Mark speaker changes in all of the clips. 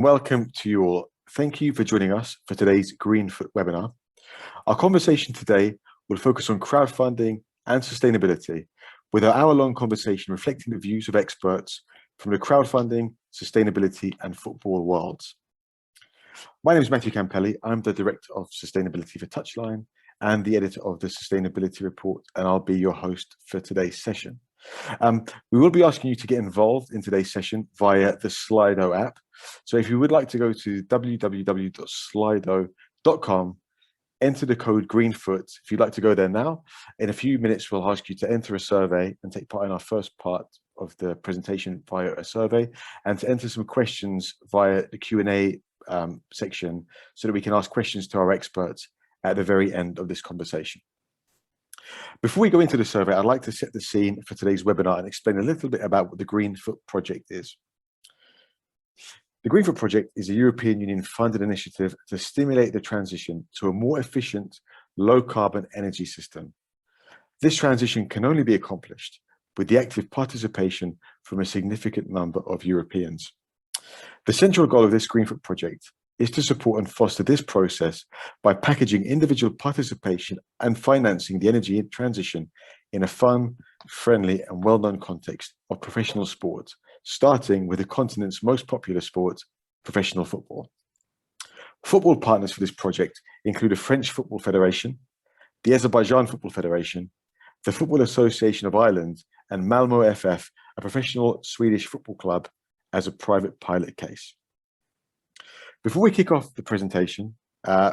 Speaker 1: Welcome to you all. Thank you for joining us for today's GREENFOOT webinar. Our conversation today will focus on crowdfunding and sustainability, with our hour-long conversation reflecting the views of experts from the crowdfunding, sustainability and football worlds. My name is Matthew Campelli. I'm the Director of Sustainability for Touchline and the editor of the Sustainability Report, and I'll be your host for today's session. We will be asking you to get involved in today's session via the Slido app. So if you would like to go to www.slido.com, enter the code GREENFOOT. If you'd like to go there now, in a few minutes, we'll ask you to enter a survey and take part in our first part of the presentation via a survey, and to enter some questions via the Q&A section so that we can ask questions to our experts at the very end of this conversation. Before we go into the survey, I'd like to set the scene for today's webinar and explain a little bit about what the GREENFOOT project is. The GREENFOOT project is a European Union funded initiative to stimulate the transition to a more efficient, low-carbon energy system. This transition can only be accomplished with the active participation from a significant number of Europeans. The central goal of this GREENFOOT project is to support and foster this process by packaging individual participation and financing the energy transition in a fun, friendly and well-known context of professional sport, starting with the continent's most popular sport, professional football. Football partners for this project include the French Football Federation, the Azerbaijan Football Federation, the Football Association of Ireland, and Malmo FF, a professional Swedish football club, as a private pilot case. Before we kick off the presentation,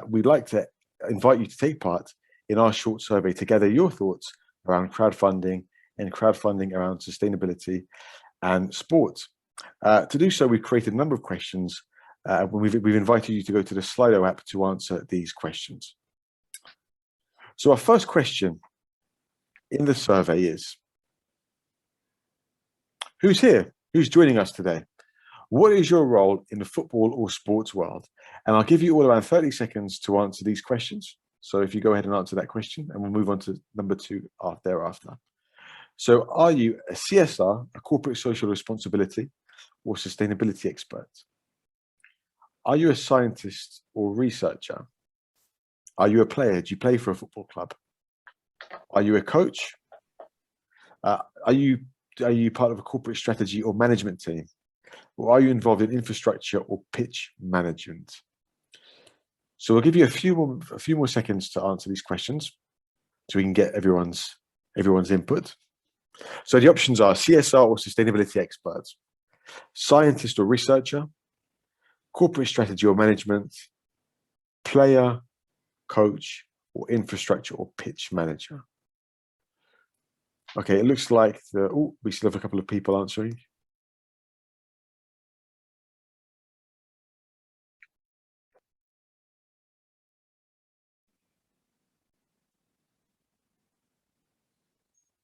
Speaker 1: we'd like to invite you to take part in our short survey to gather your thoughts around crowdfunding and crowdfunding around sustainability and sport. To do so, we've created a number of questions. We've invited you to go to the Slido app to answer these questions. So our first question in the survey is, who's here? Who's joining us today? What is your role in the football or sports world? And I'll give you all around 30 seconds to answer these questions. So if you go ahead and answer that question, and we'll move on to number 2 thereafter. So are you a CSR, a corporate social responsibility or sustainability expert? Are you a scientist or researcher? Are you a player? Do you play for a football club? Are you a coach? Are you part of a corporate strategy or management team? Or are you involved in infrastructure or pitch management? So we'll give you a few more seconds to answer these questions so we can get everyone's input. So the options are CSR or sustainability experts, scientist or researcher, corporate strategy or management, player, coach, or infrastructure or pitch manager. Okay, it looks like we still have a couple of people answering.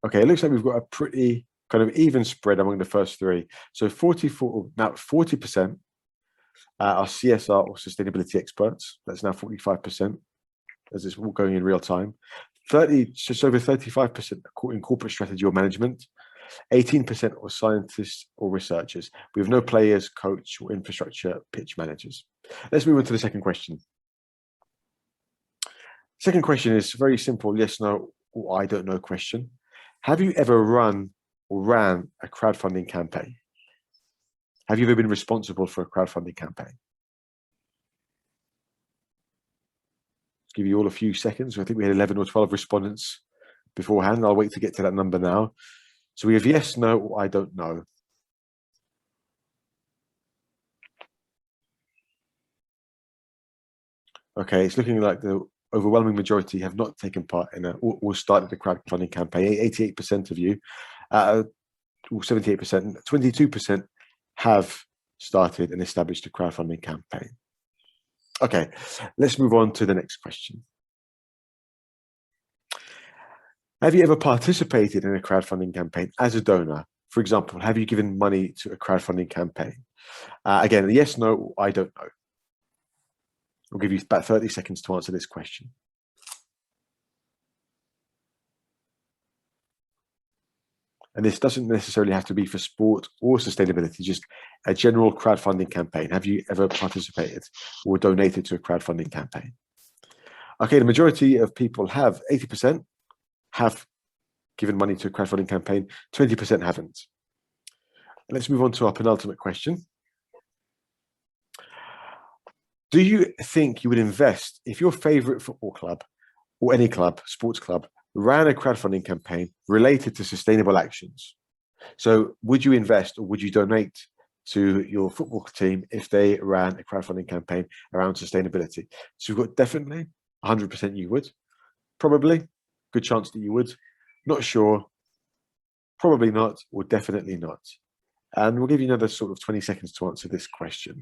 Speaker 1: Okay, it looks like we've got a pretty kind of even spread among the first 3. So 40% are CSR or sustainability experts. That's now 45%, as it's all going in real time. Just over 35% in corporate strategy or management. 18% are scientists or researchers. We have no players, coach, or infrastructure pitch managers. Let's move on to the second question. Second question is very simple: yes, no, or I don't know question. Have you ever ran a crowdfunding campaign? Have you ever been responsible for a crowdfunding campaign? Let's give you all a few seconds. I think we had 11 or 12 respondents beforehand. I'll wait to get to that number now. So we have yes, no, or I don't know. Okay, it's looking like the overwhelming majority have not taken part in or started the crowdfunding campaign. 88% of you, or 78%, 22% have started and established a crowdfunding campaign. Okay, let's move on to the next question. Have you ever participated in a crowdfunding campaign as a donor? For example, have you given money to a crowdfunding campaign? Again, yes, no, or I don't know. I'll give you about 30 seconds to answer this question. And this doesn't necessarily have to be for sport or sustainability, just a general crowdfunding campaign. Have you ever participated or donated to a crowdfunding campaign? Okay, the majority of people have, 80% have given money to a crowdfunding campaign, 20% haven't. Let's move on to our penultimate question. Do you think you would invest if your favorite football club or any club, sports club, ran a crowdfunding campaign related to sustainable actions? So would you invest or would you donate to your football team if they ran a crowdfunding campaign around sustainability? So we've got definitely, 100% you would, probably, good chance that you would, not sure, probably not, or definitely not. And we'll give you another sort of 20 seconds to answer this question.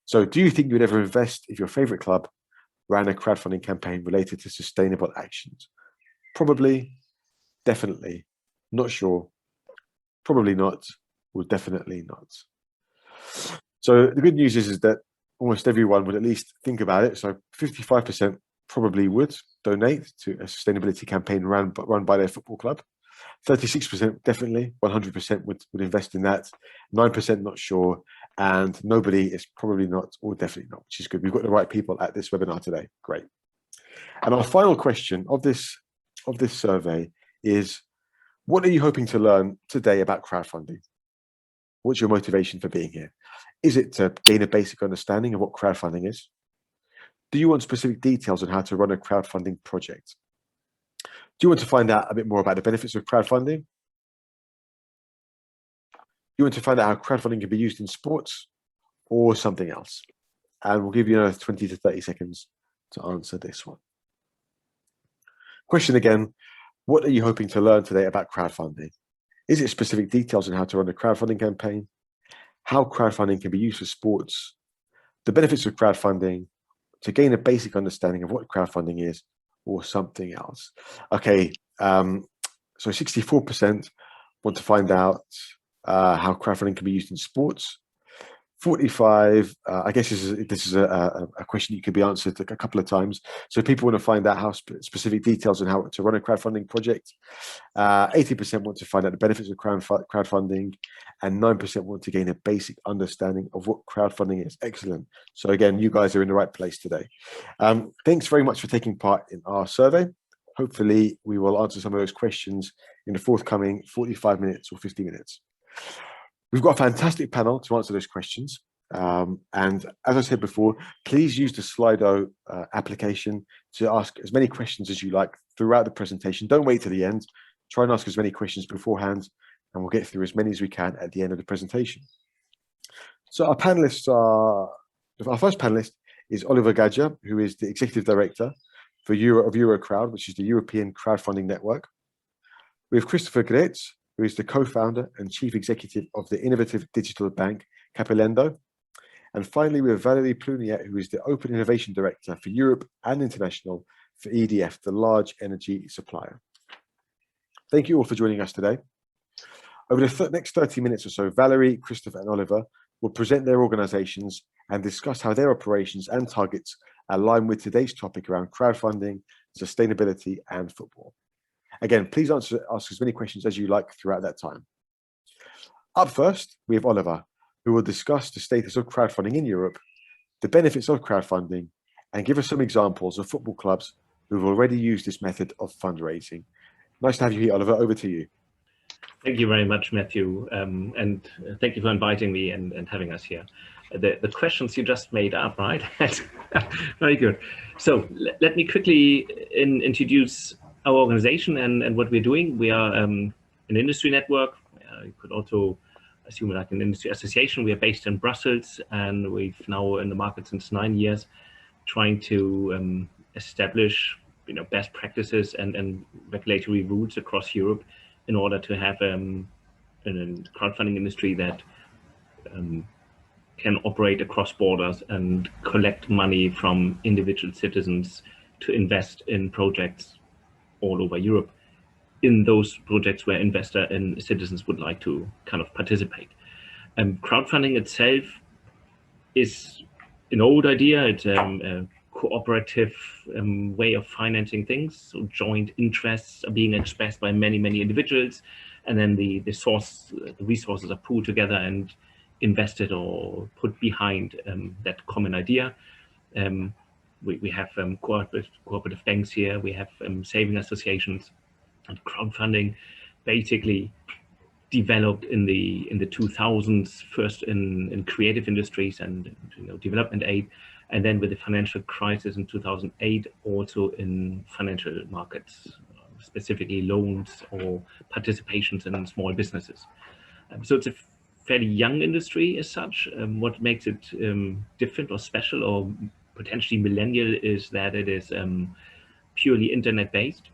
Speaker 1: So do you think you would ever invest if your favorite club ran a crowdfunding campaign related to sustainable actions? Probably, definitely, not sure, probably not, or definitely not. So the good news is that almost everyone would at least think about it. So 55% probably would donate to a sustainability campaign run by their football club. 36% definitely, 100% would invest in that, 9% not sure, and nobody is probably not or definitely not, which is good. We've got the right people at this webinar today. Great. And our final question of this survey is, what are you hoping to learn today about crowdfunding? What's your motivation for being here? Is it to gain a basic understanding of what crowdfunding is? Do you want specific details on how to run a crowdfunding project? Do you want to find out a bit more about the benefits of crowdfunding? Do you want to find out how crowdfunding can be used in sports or something else? And we'll give you another 20 to 30 seconds to answer this one. Question again, what are you hoping to learn today about crowdfunding? Is it specific details on how to run a crowdfunding campaign? How crowdfunding can be used for sports? The benefits of crowdfunding? To gain a basic understanding of what crowdfunding is, or something else? Okay, so 64% want to find out how crowdfunding can be used in sports. 45, I guess this is a question that could be answered a couple of times. So people want to find out how specific details on how to run a crowdfunding project. 80% want to find out the benefits of crowdfunding, and 9% want to gain a basic understanding of what crowdfunding is. Excellent. So again, you guys are in the right place today. Thanks very much for taking part in our survey. Hopefully we will answer some of those questions in the forthcoming 45 minutes or 50 minutes. We've got a fantastic panel to answer those questions. And as I said before, please use the Slido application to ask as many questions as you like throughout the presentation. Don't wait to the end. Try and ask as many questions beforehand, and we'll get through as many as we can at the end of the presentation. So our panelists are, our first panelist is Oliver Gadger, who is the Executive Director for Eurocrowd, which is the European Crowdfunding Network. We have Christopher Gretz, who is the co-founder and chief executive of the innovative digital bank Capilendo. And finally, we have Valérie Plunier, who is the open innovation director for Europe and international for EDF, the large energy supplier. Thank you all for joining us today. Over the next 30 minutes or so, Valérie, Christopher, and Oliver will present their organizations and discuss how their operations and targets align with today's topic around crowdfunding, sustainability, and football. Again, please ask as many questions as you like throughout that time. Up first, we have Oliver, who will discuss the status of crowdfunding in Europe, the benefits of crowdfunding, and give us some examples of football clubs who have already used this method of fundraising. Nice to have you here, Oliver. Over to you.
Speaker 2: Thank you very much, Matthew, and thank you for inviting me and having us here. The questions you just made up, right? Very good. So let me quickly introduce our organization and what we're doing. We are an industry network. You could also assume like an industry association. We are based in Brussels, and we've now in the market since 9 years, trying to establish best practices and regulatory rules across Europe in order to have a crowdfunding industry that can operate across borders and collect money from individual citizens to invest in projects all over Europe, in those projects where investors and citizens would like to kind of participate. Crowdfunding itself is an old idea. It's a cooperative way of financing things. So joint interests are being expressed by many individuals and then the resources are pooled together and invested or put behind that common idea. We have cooperative banks here, we have saving associations, and crowdfunding basically developed in the 2000s, first in creative industries and development aid, and then with the financial crisis in 2008, also in financial markets, specifically loans or participations in small businesses. So it's a fairly young industry as such. What makes it different or special or potentially millennial is that it is purely internet based.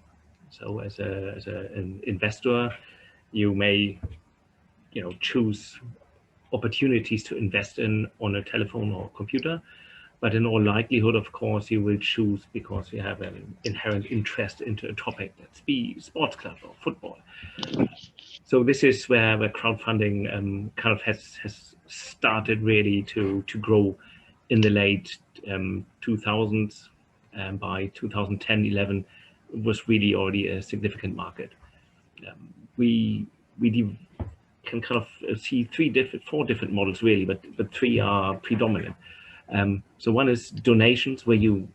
Speaker 2: So as an investor, you may choose opportunities to invest in on a telephone or computer, but in all likelihood, of course, you will choose because you have an inherent interest into a topic, let's be sports club or football. So this is where crowdfunding kind of has started really to grow in the late 2000s. By 2010-11, it was really already a significant market. We can kind of see four different models really, but three are predominant. So one is donations, where you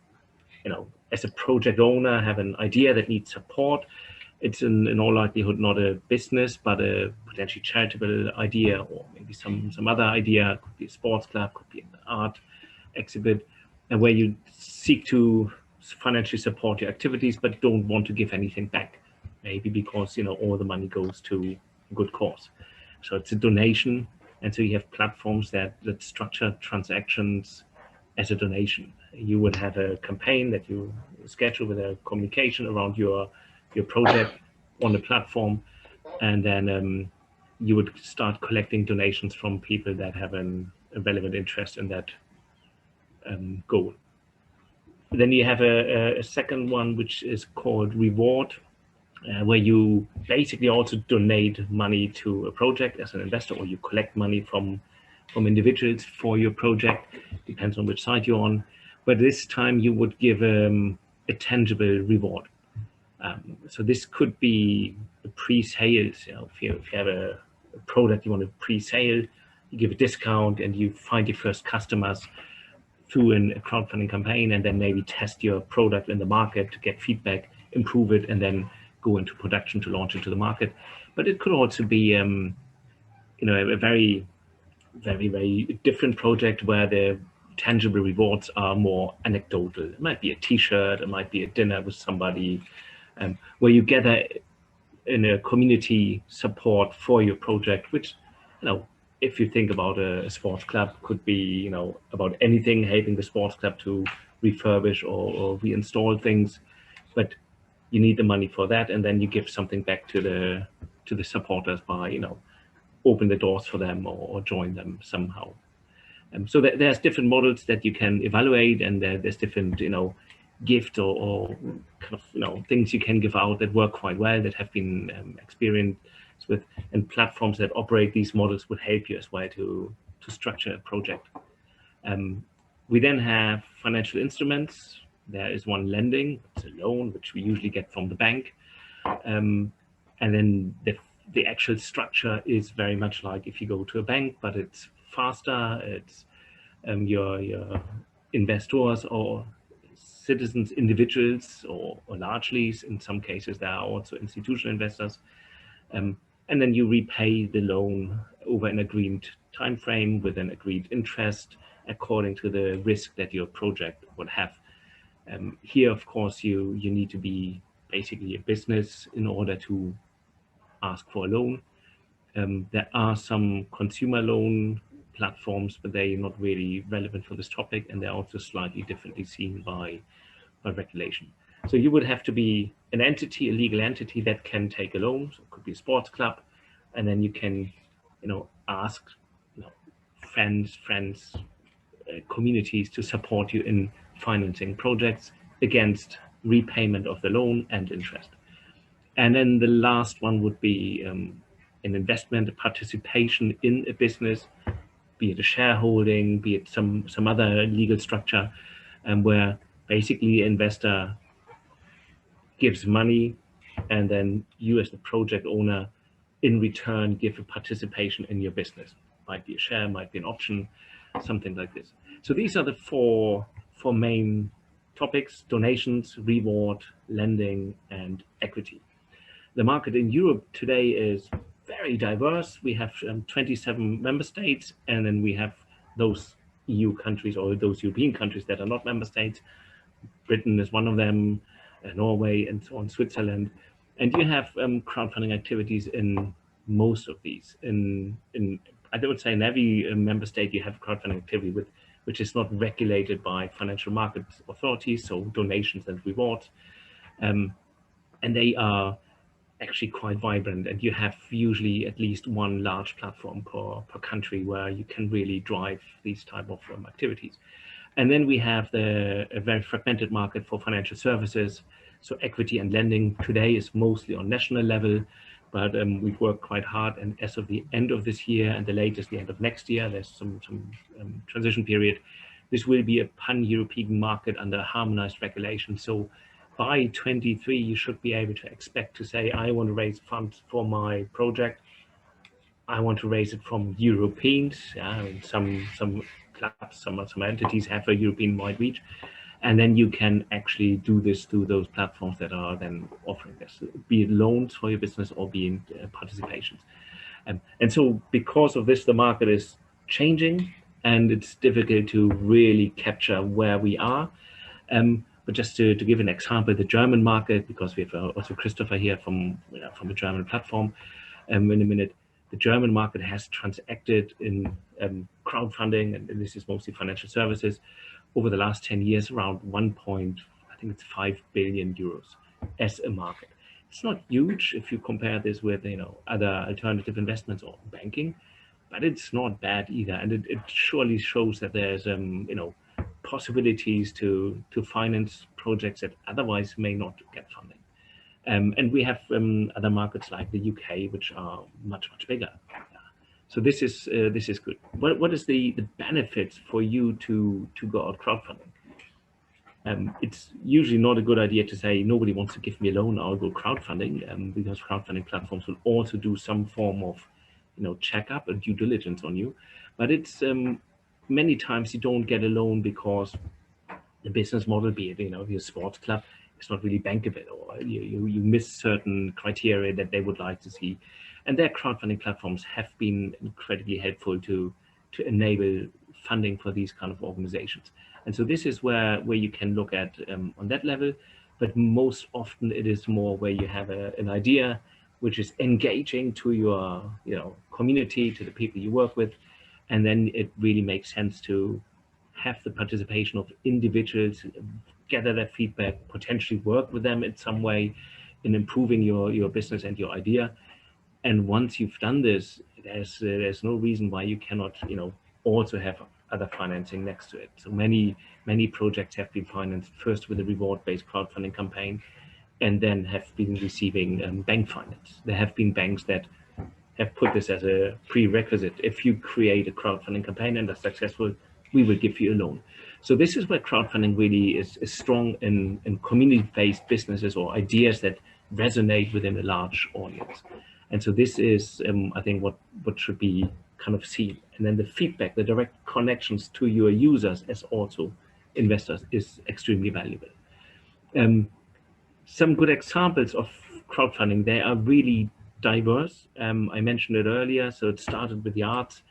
Speaker 2: as a project owner have an idea that needs support. It's in all likelihood not a business, but a potentially charitable idea, or maybe some other idea. Could be a sports club, could be an art exhibit, and where you seek to financially support your activities, but don't want to give anything back, maybe because all the money goes to a good cause. So it's a donation, and so you have platforms that structure transactions as a donation. You would have a campaign that you schedule with a communication around your project on the platform, and then you would start collecting donations from people that have a relevant interest in that goal. Then you have a second one, which is called reward, where you basically also donate money to a project as an investor, or you collect money from individuals for your project, depends on which side you're on. But this time you would give a tangible reward. So this could be a pre-sales. If you have a product you want to pre-sale, you give a discount and you find your first customers through a crowdfunding campaign, and then maybe test your product in the market to get feedback, improve it, and then go into production to launch into the market. But it could also be a very, very, very different project where the tangible rewards are more anecdotal. It might be a t-shirt, it might be a dinner with somebody, where you gather in a community support for your project, which, if you think about a sports club, could be, about anything, helping the sports club to refurbish or reinstall things, but you need the money for that, and then you give something back to the supporters by, open the doors for them or join them somehow. So there's different models that you can evaluate, and there's different, gift or kind of, things you can give out that work quite well, that have been experienced with, and platforms that operate these models would help you as well to structure a project. We then have financial instruments. There is one lending, it's a loan, which we usually get from the bank. And then the actual structure is very much like if you go to a bank, but it's faster. It's your investors or citizens, individuals, or largely, in some cases, there are also institutional investors. And then you repay the loan over an agreed time frame with an agreed interest according to the risk that your project would have. Here, of course, you need to be basically a business in order to ask for a loan. There are some consumer loan platforms, but they're not really relevant for this topic, and they're also slightly differently seen by regulation. So you would have to be an entity, a legal entity that can take a loan. So it could be a sports club, and then you can, ask friends, communities to support you in financing projects against repayment of the loan and interest. And then the last one would be an investment, a participation in a business, be it a shareholding, be it some other legal structure, where basically the investor gives money, and then you as the project owner in return give a participation in your business. Might be a share, might be an option, something like this. So these are the four main topics: donations, reward, lending, and equity. The market in Europe today is very diverse. We have 27 member states, and then we have those EU countries or those European countries that are not member states. Britain is one of them, Norway, and so on, Switzerland. And you have crowdfunding activities in most of these. I would say in every member state you have crowdfunding activity which is not regulated by financial market authorities, so donations and rewards. And they are actually quite vibrant, and you have usually at least one large platform per country where you can really drive these type of activities. And then we have a very fragmented market for financial services. So equity and lending today is mostly on national level, but we've worked quite hard. And as of the end of this year and the latest the end of next year, there's some transition period. This will be a pan-European market under harmonized regulation. So by 23, you should be able to expect to say, I want to raise funds for my project. I want to raise it from Europeans. Some clubs, some entities have a European-wide reach. And then you can actually do this through those platforms that are then offering this, be it loans for your business or be it participations. And so because of this, the market is changing, and it's difficult to really capture where we are. But just to give an example, the German market, because we have also Christopher here from a German platform, in a minute, the German market has transacted in crowdfunding, and this is mostly financial services, over the last 10 years around 5 billion euros as a market. It's not huge if you compare this with other alternative investments or banking, but it's not bad either, and it surely shows that there's possibilities to finance projects that otherwise may not get funding. And we have other markets like the UK, which are much bigger. So this is good. What is the benefits for you to go out crowdfunding? It's usually not a good idea to say nobody wants to give me a loan, I'll go crowdfunding, because crowdfunding platforms will also do some form of checkup and due diligence on you. But it's many times you don't get a loan because the business model, be it your sports club, it's not really bankable, or you miss certain criteria that they would like to see. And their crowdfunding platforms have been incredibly helpful to enable funding for these kind of organizations. And so this is where you can look at on that level, but most often it is more where you have an idea which is engaging to your community, to the people you work with, and then it really makes sense to have the participation of individuals, gather their feedback, potentially work with them in some way in improving your business and your idea. And once you've done this, there's no reason why you cannot also have other financing next to it. So many projects have been financed first with a reward-based crowdfunding campaign, and then have been receiving bank finance. There have been banks that have put this as a prerequisite. If you create a crowdfunding campaign and are successful, we will give you a loan. So this is where crowdfunding really is strong in community-based businesses or ideas that resonate within a large audience. And so this is, I think, what should be kind of seen. And then the feedback, the direct connections to your users as also investors is extremely valuable. Some good examples of crowdfunding, they are really diverse. I mentioned it earlier, so it started with the arts.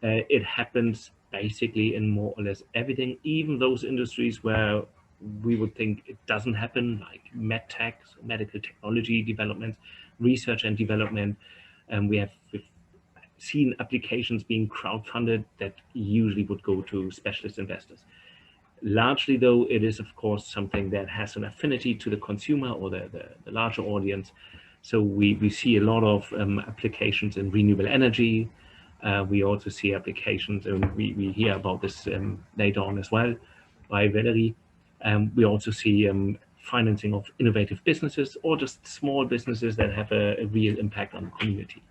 Speaker 2: It happens basically in more or less everything, even those industries where we would think it doesn't happen, like medtech, so medical technology development, research and development. We've seen applications being crowdfunded that usually would go to specialist investors. Largely, though, it is, of course, something that has an affinity to the consumer or the larger audience. So we see a lot of applications in renewable energy. We also see applications, and we hear about this later on as well by Valerie. We also see financing of innovative businesses or just small businesses that have a real impact on the community.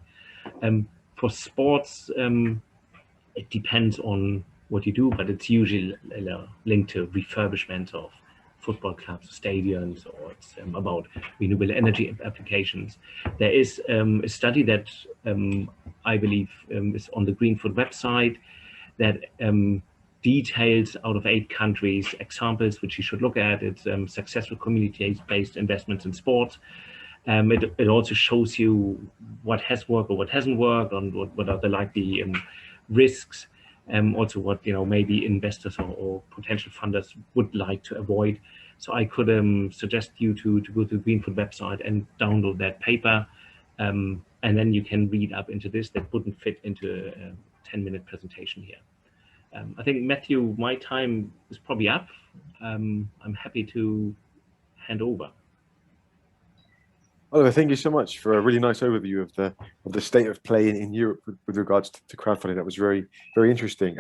Speaker 2: For sports, it depends on what you do, but it's usually linked to refurbishment of football clubs, stadiums, or it's about renewable energy applications. There is a study that I believe is on the GREENFOOT website that details out of 8 countries examples which you should look at. It's successful community-based investments in sports. It also shows you what has worked or what hasn't worked, and what are the likely risks, also what maybe investors or potential funders would like to avoid. So I could suggest you to go to the GREENFOOT website and download that paper, and then you can read up into this. That wouldn't fit into a 10-minute presentation here. I think, Matthew, my time is probably up. I'm happy to hand over.
Speaker 1: Oliver, thank you so much for a really nice overview of the state of play in Europe with regards to crowdfunding. That was very, very interesting.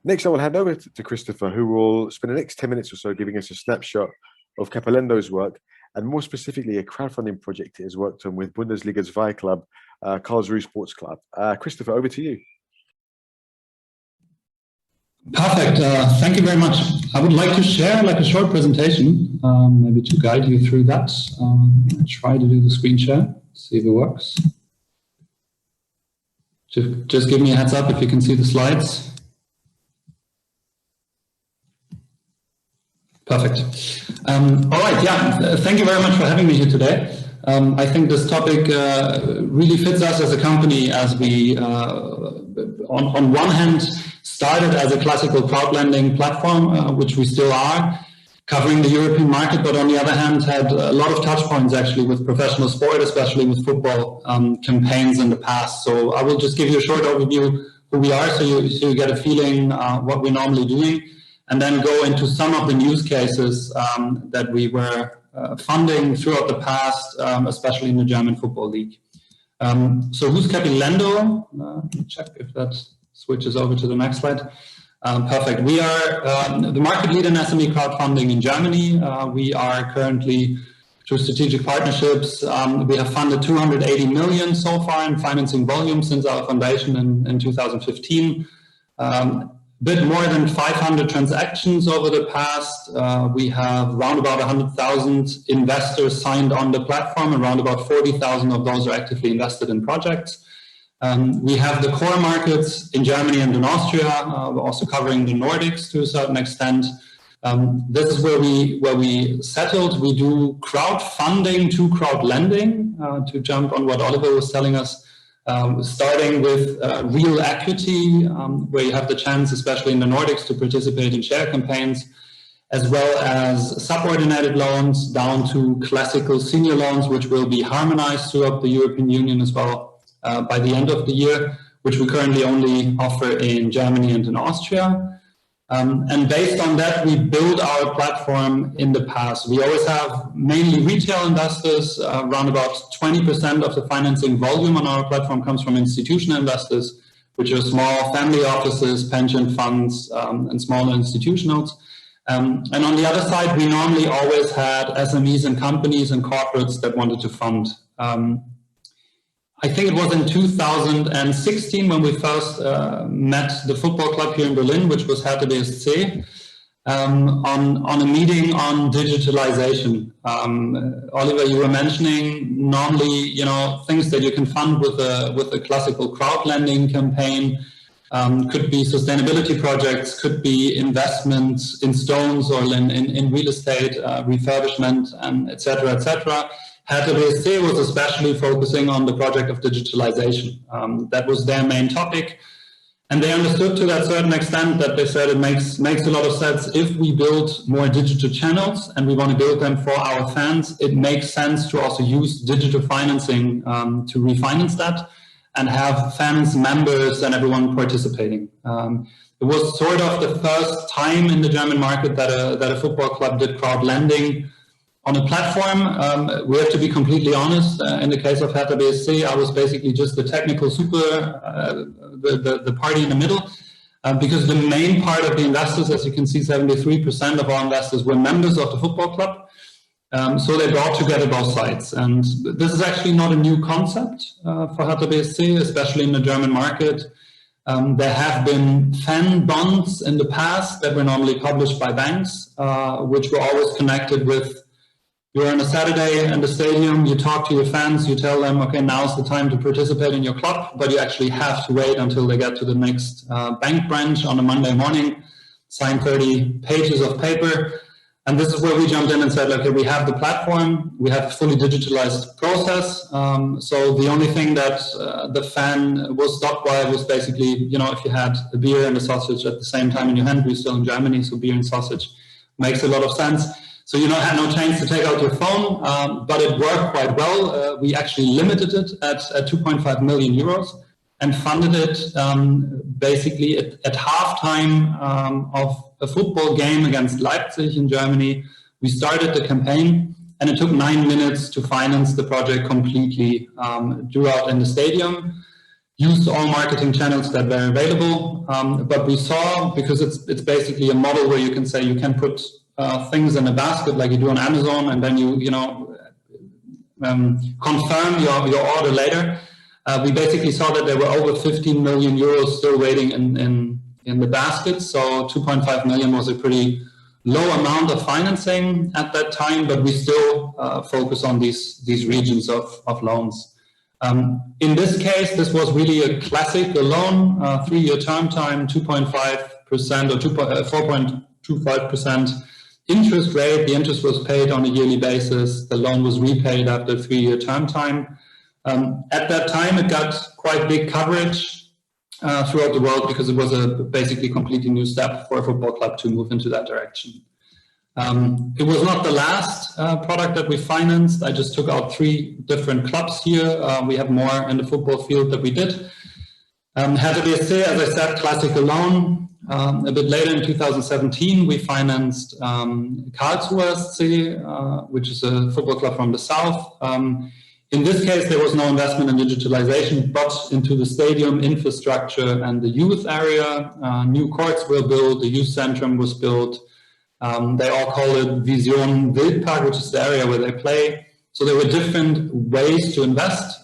Speaker 1: Next, I will hand over to Christopher, who will spend the next 10 minutes or so giving us a snapshot of Capolendo's work, and more specifically a crowdfunding project he has worked on with Bundesliga's Vi club, Karlsruhe Sports Club. Christopher, over to you.
Speaker 3: Perfect. Thank you very much. I would like to share a short presentation, maybe to guide you through that. I'll try to do the screen share, see if it works. Just give me a heads up if you can see the slides. Perfect. All right. Yeah. Thank you very much for having me here today. I think this topic really fits us as a company, as we, on one hand, started as a classical crowdlending platform, which we still are, covering the European market, but on the other hand, had a lot of touch points actually with professional sport, especially with football campaigns in the past. So I will just give you a short overview who we are, so you get a feeling what we're normally doing, and then go into some of the use cases that we were funding throughout the past, especially in the German Football League. So who's Capilendo? Let me check if that switches over to the next slide. Perfect. We are the market leader in SME crowdfunding in Germany. We are currently, through strategic partnerships, we have funded 280 million so far in financing volume since our foundation in 2015. Bit more than 500 transactions over the past. We have around about 100,000 investors signed on the platform, and around about 40,000 of those are actively invested in projects. We have the core markets in Germany and in Austria. We're also covering the Nordics to a certain extent. This is where we settled. We do crowdfunding to crowdlending, to jump on what Oliver was telling us. Starting with real equity, where you have the chance, especially in the Nordics, to participate in share campaigns, as well as subordinated loans down to classical senior loans, which will be harmonized throughout the European Union as well by the end of the year, which we currently only offer in Germany and in Austria. And based on that, we build our platform in the past. We always have mainly retail investors. Around about 20% of the financing volume on our platform comes from institutional investors, which are small family offices, pension funds, and smaller institutionals. And on the other side, we normally always had SMEs and companies and corporates that wanted to fund. I think it was in 2016 when we first met the football club here in Berlin, which was Hertha BSC, on a meeting on digitalization. Oliver, you were mentioning normally, things that you can fund with a classical crowdlending campaign. Could be sustainability projects, could be investments in stones or in real estate, refurbishment, and et cetera, et cetera. Hertha BSC was especially focusing on the project of digitalization. That was their main topic. And they understood to that certain extent that they said it makes a lot of sense if we build more digital channels and we want to build them for our fans. It makes sense to also use digital financing to refinance that and have fans, members, and everyone participating. It was sort of the first time in the German market that a football club did crowdlending on a platform. We have to be completely honest. In the case of Hertha BSC, I was basically just the technical the party in the middle, because the main part of the investors, as you can see, 73% of our investors were members of the football club. So they brought together both sides. And this is actually not a new concept for Hertha BSC, especially in the German market. There have been fan bonds in the past that were normally published by banks, which were always connected with, you're on a Saturday in the stadium, you talk to your fans, you tell them, okay, now's the time to participate in your club, but you actually have to wait until they get to the next bank branch on a Monday morning, sign 30 pages of paper. And this is where we jumped in and said, okay, we have the platform, we have a fully digitalized process. So the only thing that the fan was stopped by was basically, you know, if you had a beer and a sausage at the same time in your hand. We're still in Germany, so beer and sausage makes a lot of sense. So you had no chance to take out your phone, but it worked quite well. We actually limited it at 2.5 million euros and funded it basically at halftime of a football game against Leipzig in Germany. We started the campaign, and it took 9 minutes to finance the project completely. Drew out in the stadium, used all marketing channels that were available, but we saw, because it's basically a model where you can say you can put things in a basket like you do on Amazon, and then you confirm your order later. We basically saw that there were over 15 million euros still waiting in the basket. So 2.5 million was a pretty low amount of financing at that time, but we still focus on these regions of loans. In this case, this was really a classic loan, 3-year term time, 2.5% or 4.25% interest rate. The interest was paid on a yearly basis. The loan was repaid after 3-year term time. At that time, it got quite big coverage throughout the world because it was a basically completely new step for a football club to move into that direction. It was not the last product that we financed. I just took out 3 different clubs here. We have more in the football field that we did. Hertha BSC, as I said, classical loan. A bit later in 2017, we financed Karlsruhe SC, which is a football club from the south. In this case, there was no investment in digitalization, but into the stadium infrastructure and the youth area. New courts were built, the youth centrum was built. They all call it Vision Wildpark, which is the area where they play. So there were different ways to invest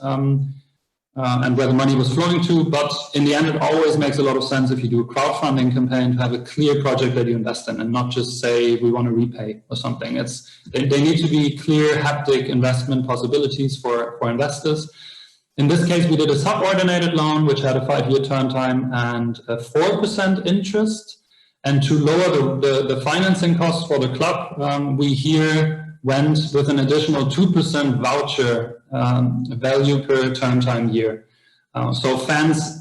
Speaker 3: and where the money was flowing to, but in the end, it always makes a lot of sense if you do a crowdfunding campaign to have a clear project that you invest in and not just say, we want to repay or something. They need to be clear haptic investment possibilities for investors. In this case, we did a subordinated loan, which had a 5-year term time and a 4% interest. And to lower the financing costs for the club, we here went with an additional 2% voucher value per term time year. So fans,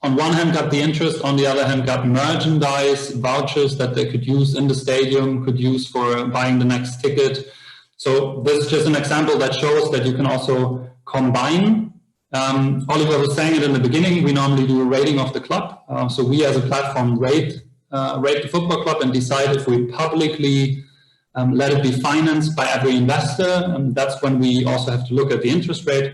Speaker 3: on one hand, got the interest, on the other hand, got merchandise vouchers that they could use in the stadium, could use for buying the next ticket. So this is just an example that shows that you can also combine. Oliver was saying it in the beginning, we normally do a rating of the club. So we as a platform rate the football club and decide if we publicly let it be financed by every investor. That's when we also have to look at the interest rate,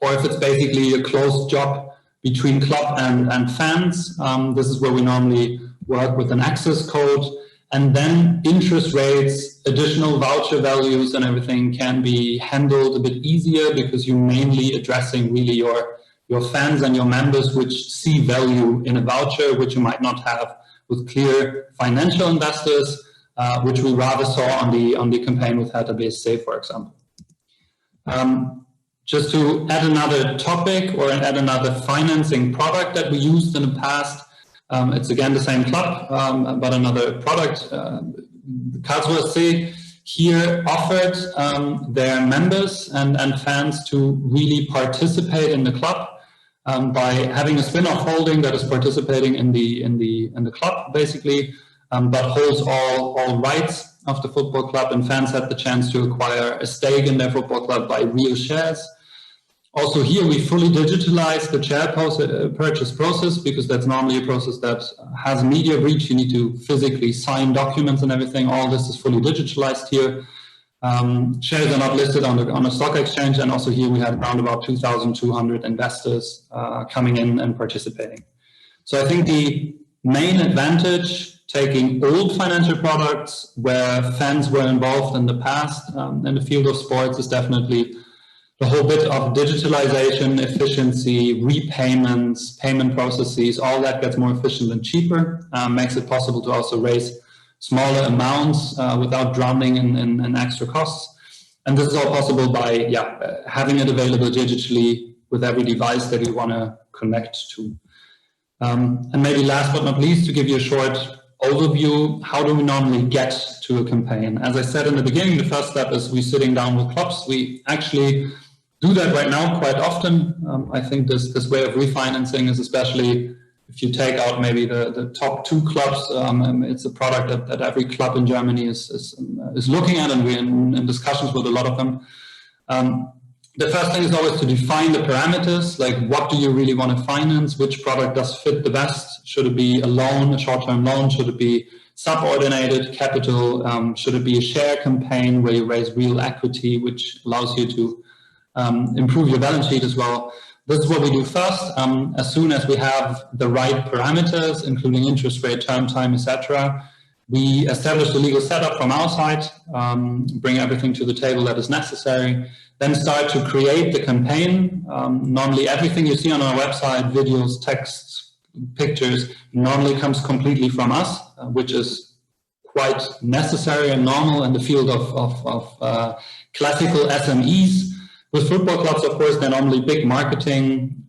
Speaker 3: or if it's basically a closed job between club and fans. This is where we normally work with an access code, and then interest rates, additional voucher values and everything can be handled a bit easier because you're mainly addressing really your fans and your members, which see value in a voucher, which you might not have with clear financial investors, which we rather saw on the campaign with Hertha BSC, for example. Just to add another topic or add another financing product that we used in the past, it's again the same club, but another product. Karlsruhe SC here offered their members and fans to really participate in the club by having a spin-off holding that is participating in the club, basically. But holds all rights of the football club, and fans had the chance to acquire a stake in their football club by real shares. Also here, we fully digitalized the share purchase process because that's normally a process that has media reach. You need to physically sign documents and everything. All this is fully digitalized here. Shares are not listed on a stock exchange, and also here we had around about 2,200 investors coming in and participating. So I think the main advantage taking old financial products where fans were involved in the past in the field of sports is definitely the whole bit of digitalization, efficiency, repayments, payment processes, all that gets more efficient and cheaper, makes it possible to also raise smaller amounts without drowning in extra costs. And this is all possible by having it available digitally with every device that you want to connect to. And maybe last but not least, to give you a short overview, how do we normally get to a campaign? As I said in the beginning, the first step is we sitting down with clubs. We actually do that right now quite often. I think this way of refinancing is, especially if you take out maybe the top 2 clubs, it's a product that every club in Germany is looking at, and we're in discussions with a lot of them. The first thing is always to define the parameters, like what do you really want to finance, which product does fit the best? Should it be a loan, a short-term loan? Should it be subordinated capital? Should it be a share campaign where you raise real equity, which allows you to improve your balance sheet as well? This is what we do first. As soon as we have the right parameters, including interest rate, term time, etc., we establish the legal setup from our side, bring everything to the table that is necessary, then start to create the campaign. Normally everything you see on our website, videos, texts, pictures, normally comes completely from us, which is quite necessary and normal in the field of classical SMEs. With football clubs, of course, they're normally big marketing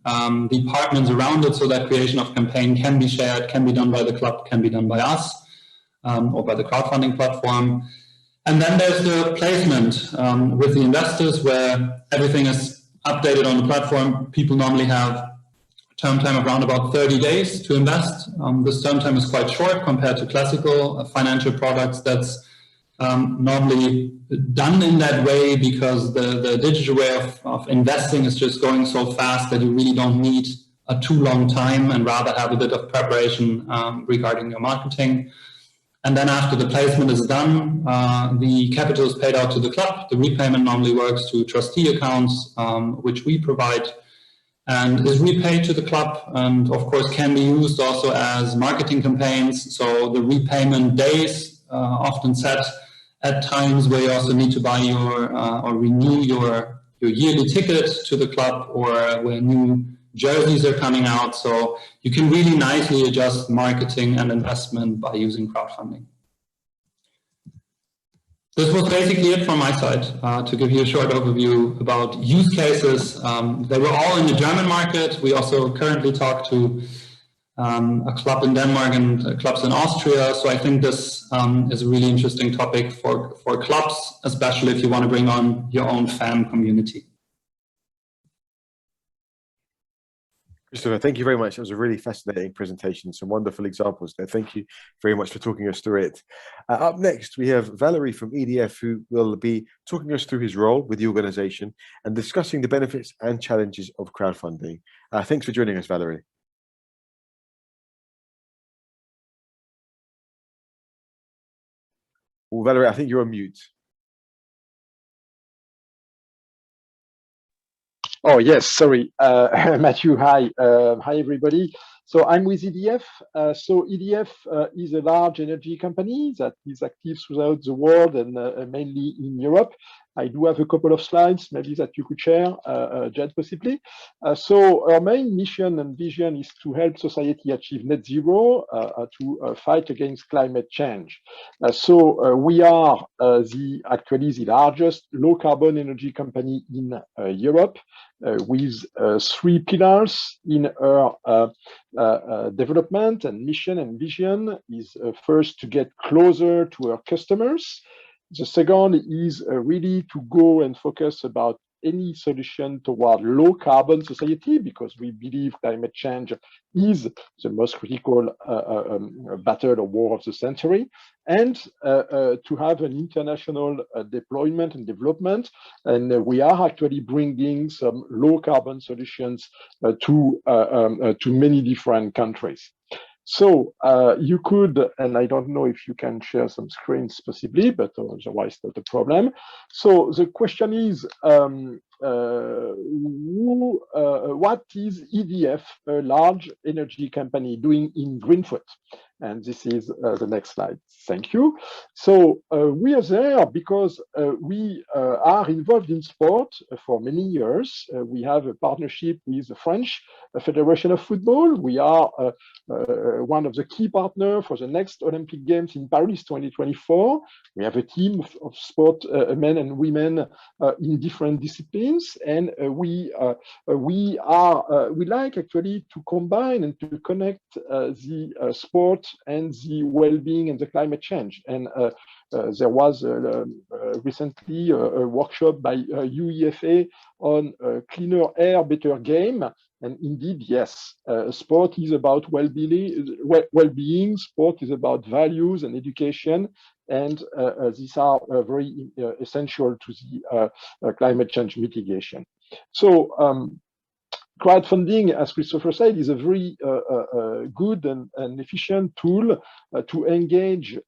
Speaker 3: departments around it, so that creation of campaign can be shared, can be done by the club, can be done by us, or by the crowdfunding platform. And then there's the placement with the investors, where everything is updated on the platform. People normally have term time of around about 30 days to invest. This term time is quite short compared to classical financial products. That's normally done in that way because the digital way of investing is just going so fast that you really don't need a too long time, and rather have a bit of preparation regarding your marketing. And then after the placement is done, the capital is paid out to the club. The repayment normally works to trustee accounts, which we provide, and is repaid to the club, and of course can be used also as marketing campaigns. So the repayment days often set at times where you also need to buy your or renew your yearly ticket to the club, or where new jerseys are coming out. So you can really nicely adjust marketing and investment by using crowdfunding. This was basically it from my side, to give you a short overview about use cases. They were all in the German market. We also currently talk to a club in Denmark and clubs in Austria. So I think this is a really interesting topic for clubs, especially if you want to bring on your own fan community.
Speaker 1: Christopher, thank you very much. It was a really fascinating presentation, some wonderful examples there. Thank you very much for talking us through it. Up next, we have Valerie from EDF, who will be talking us through his role with the organization and discussing the benefits and challenges of crowdfunding. Thanks for joining us, Valerie. Well, Valerie, I think you're on mute.
Speaker 4: Oh, yes, sorry, Matthew, hi. Hi, everybody. So I'm with EDF. So EDF is a large energy company that is active throughout the world and mainly in Europe. I do have a couple of slides, maybe that you could share, Jed, possibly. So our main mission and vision is to help society achieve net zero to fight against climate change. So we are actually the largest low carbon energy company in Europe, with 3 pillars in our development and mission and vision. Is first to get closer to our customers. The second is really to go and focus about any solution toward low carbon society, because we believe climate change is the most critical battle or war of the century, and to have an international deployment and development. And we are actually bringing some low carbon solutions to many different countries. So you could, and I don't know if you can share some screens possibly, but otherwise not a problem. So the question is, what is EDF, a large energy company, doing in GREENFOOT? And this is the next slide. Thank you. So we are there because we are involved in sport for many years. We have a partnership with the French Federation of Football. We are one of the key partners for the next Olympic Games in Paris 2024. We have a team of sport men and women in different disciplines, and we like actually to combine and to connect the sport and the well-being and the climate change. And there was recently a workshop by UEFA on cleaner air, better game. And indeed, yes, sport is about well-being. Sport is about values and education. And these are very essential to the climate change mitigation. So crowdfunding, as Christopher said, is a very good and efficient tool to engage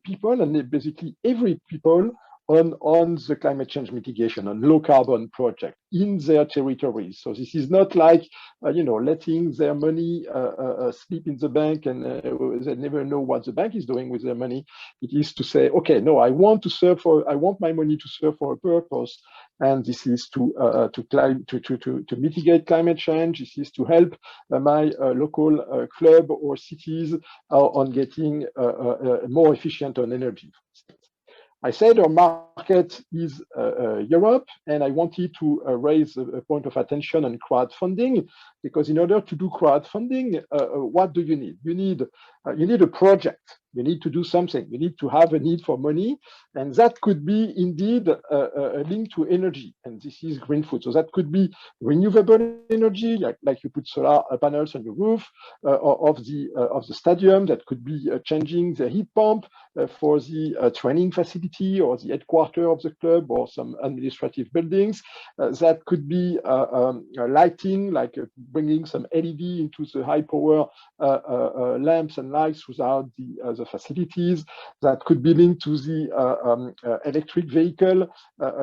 Speaker 4: people, and basically every people, on the climate change mitigation, on low carbon project in their territories. So this is not like, letting their money sleep in the bank and they never know what the bank is doing with their money. It is to say, okay, no, I want my money to serve for a purpose. And this is to mitigate climate change. This is to help my local club or cities on getting more efficient on energy. I said our market is Europe, and I wanted to raise a point of attention on crowdfunding, because in order to do crowdfunding, what do you need? You need a project. You need to do something. You need to have a need for money, and that could be indeed a link to energy. And this is GREENFOOT. So that could be renewable energy, like you put solar panels on your roof of the stadium. That could be changing the heat pump for the training facility or the headquarters of the club or some administrative buildings. That could be lighting, like bringing some LED into the high power lamps and lights throughout the facilities. That could be linked to the electric vehicle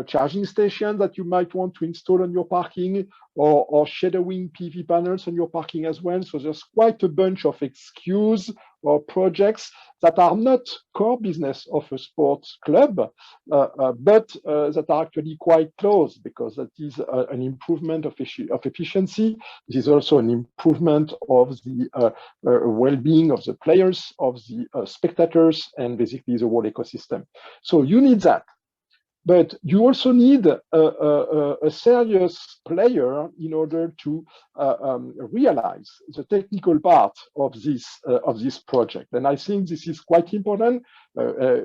Speaker 4: charging station that you might want to install on your parking, or shadowing PV panels on your parking as well. So there's quite a bunch of excuses or projects that are not core business of a sports club, but that are actually quite close, because that is an improvement of efficiency. This is also an improvement of the well-being of the players, of the spectators, and basically the whole ecosystem. So you need that. But you also need a serious player in order to realize the technical part of this project. And I think this is quite important.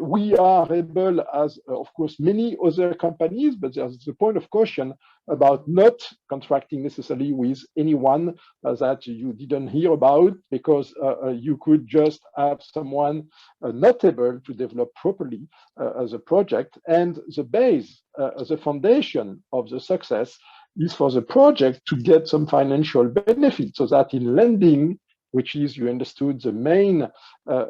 Speaker 4: We are able, as of course many other companies, but there's a point of caution about not contracting necessarily with anyone that you didn't hear about, because you could just have someone not able to develop properly as a project. And the base, the foundation of the success is for the project to get some financial benefit, so that in lending, which is, you understood, the main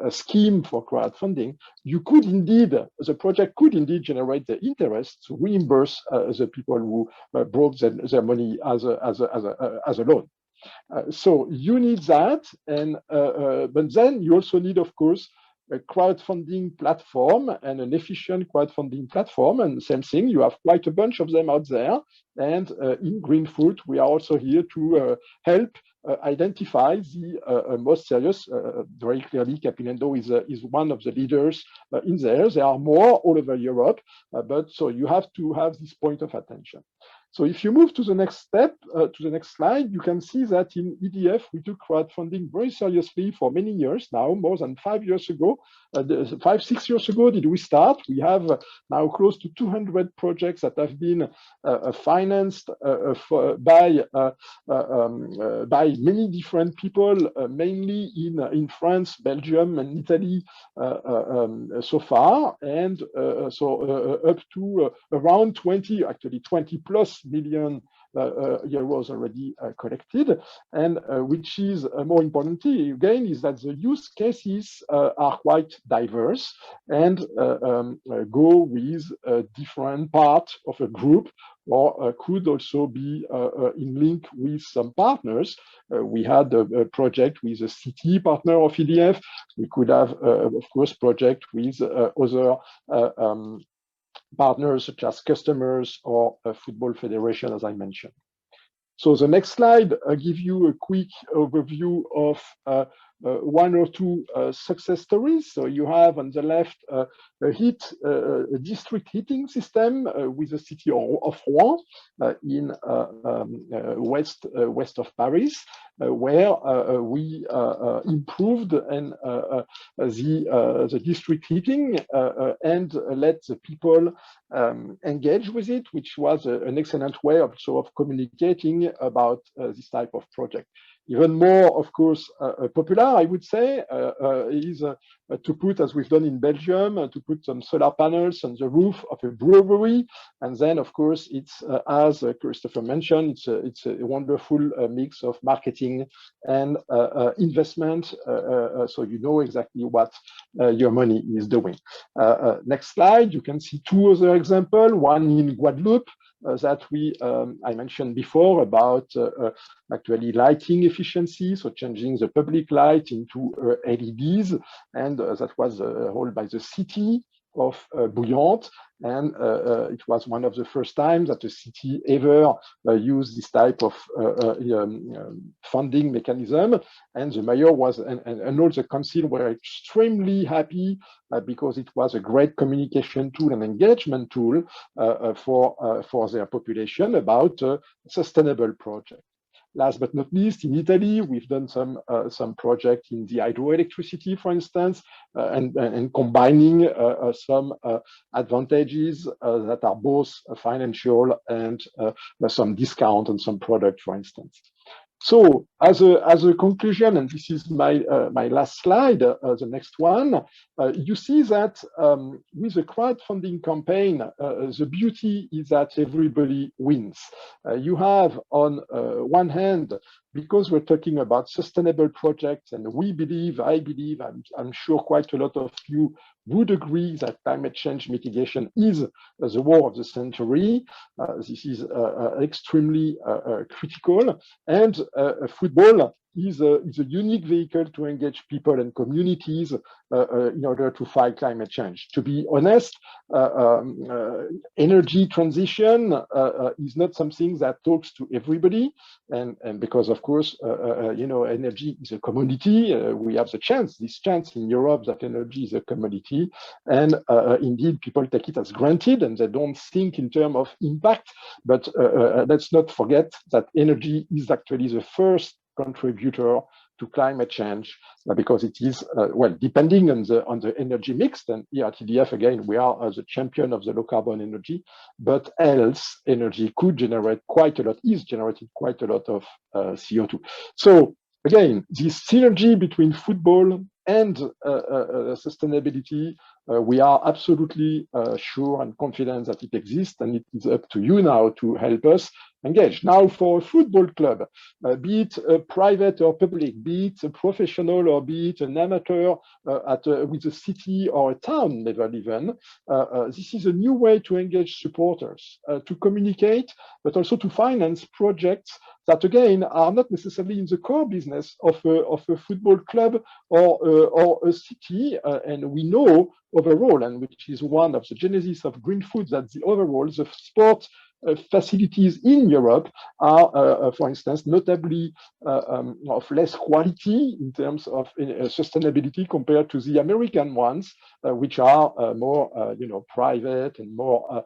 Speaker 4: scheme for crowdfunding, you could indeed, the project could indeed generate the interest to reimburse the people who brought their money as a loan. So you need that, and but then you also need, of course, a crowdfunding platform and an efficient crowdfunding platform. And same thing, you have quite a bunch of them out there. And in GREENFOOT, we are also here to help identify the most serious. Very clearly, Capilendo is one of the leaders in there. There are more all over Europe, but so you have to have this point of attention. So if you move to the next step, to the next slide, you can see that in EDF, we took crowdfunding very seriously for many years now, more than 5 years ago. 6 years ago did we start. We have now close to 200 projects that have been financed by many different people, mainly in France, Belgium, and Italy so far, and up to around 20 plus million euros already collected. And which is more importantly, again, is that the use cases are quite diverse and go with different parts of a group or could also be in link with some partners. We had a project with a city partner of EDF. We could have, of course, project with other partners such as customers or a football federation, as I mentioned. So the next slide gives you a quick overview of one or two success stories. So you have on the left a district heating system with the city of Rouen in west of Paris, where we improved the district heating and let the people engage with it, which was an excellent way also of communicating about this type of project. Even more, of course, popular, I would say, is to put, as we've done in Belgium, to put some solar panels on the roof of a brewery. And then, of course, it's, as Christopher mentioned, it's a wonderful mix of marketing and investment, so you know exactly what your money is doing. Next slide, you can see two other examples, one in Guadeloupe, that I mentioned before about actually lighting efficiency, so changing the public light into LEDs, and that was held by the city of Bouillante, and it was one of the first times that the city ever used this type of funding mechanism, and the mayor was and all the council were extremely happy because it was a great communication tool and engagement tool for their population about sustainable project. Last but not least, in Italy, we've done some project in the hydroelectricity, for instance, and combining some advantages that are both financial and some discount on some product, for instance. So, as a conclusion, and this is my last slide, the next one, you see that with a crowdfunding campaign, the beauty is that everybody wins. You have, on one hand, because we're talking about sustainable projects, and I believe, I'm sure quite a lot of you would agree that climate change mitigation is the war of the century. This is extremely critical, and football is a unique vehicle to engage people and communities in order to fight climate change. To be honest, energy transition is not something that talks to everybody, and because of course, you know, energy is a commodity. We have this chance in Europe that energy is a commodity, and indeed people take it as granted and they don't think in terms of impact. But let's not forget that energy is actually the first contributor to climate change, because it is, well, depending on the energy mix, and here at EDF, again, we are the champion of the low carbon energy, but else energy could generate quite a lot, is generating quite a lot of CO2. So again, this synergy between football and sustainability, we are absolutely sure and confident that it exists, and it is up to you now to help us engage. Now, for a football club, be it private or public, be it a professional or be it an amateur with a city or a town level even, this is a new way to engage supporters, to communicate, but also to finance projects that, again, are not necessarily in the core business of a football club or a city. And we know overall, and which is one of the genesis of GreenFoot, that the overall, the sport facilities in Europe are, for instance, notably of less quality in terms of sustainability compared to the American ones, which are more, you know, private and more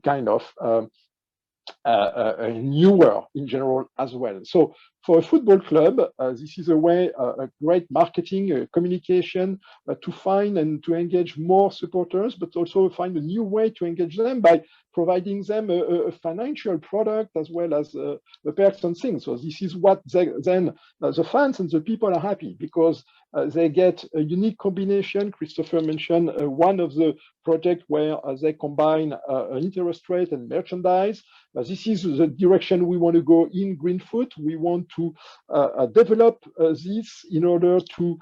Speaker 4: kind of newer in general as well. So for a football club, this is a way, a great marketing, communication to find and to engage more supporters, but also find a new way to engage them by providing them a financial product as well as a perks and things. So this is what then the fans and the people are happy, because They get a unique combination. Christopher mentioned one of the projects where they combine interest rate and merchandise. This is the direction we want to go in GreenFoot. We want to develop this in order to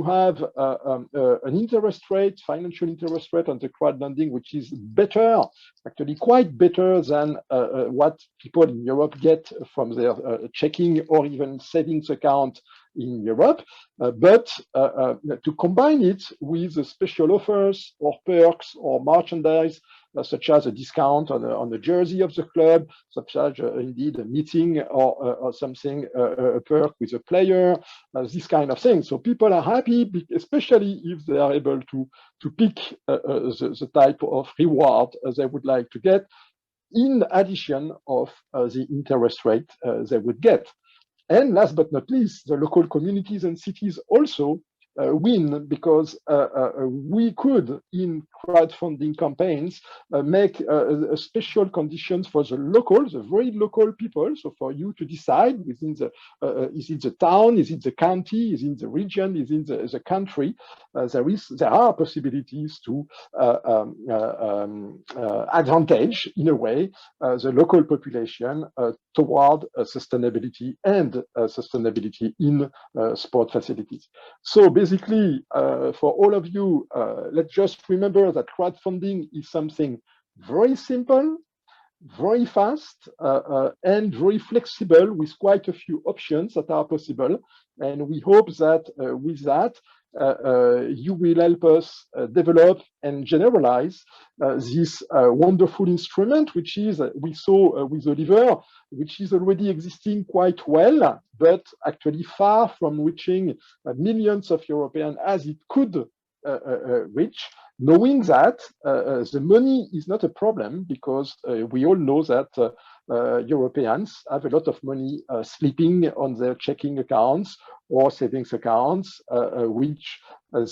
Speaker 4: have an interest rate, financial interest rate on the crowdfunding, which is better, actually quite better than what people in Europe get from their checking or even savings account in Europe, but to combine it with special offers or perks or merchandise, such as a discount on the jersey of the club, such as indeed a meeting or something, a perk with a player, this kind of thing. So people are happy, especially if they are able to pick the type of reward they would like to get, in addition of the interest rate they would get. And last but not least, the local communities and cities also win, because we could, in crowdfunding campaigns, make special conditions for the locals, the very local people. So for you to decide within the, is it the town, is it the county, is it the region, is it the country, there are possibilities to advantage, in a way, the local population toward sustainability and sustainability in sport facilities. So basically, for all of you, let's just remember that crowdfunding is something very simple, very fast, and very flexible, with quite a few options that are possible. And we hope that with that, you will help us develop and generalize this wonderful instrument, which is, we saw with Oliver, which is already existing quite well, but actually far from reaching millions of Europeans as it could reach, knowing that the money is not a problem, because we all know that Europeans have a lot of money sleeping on their checking accounts or savings accounts, which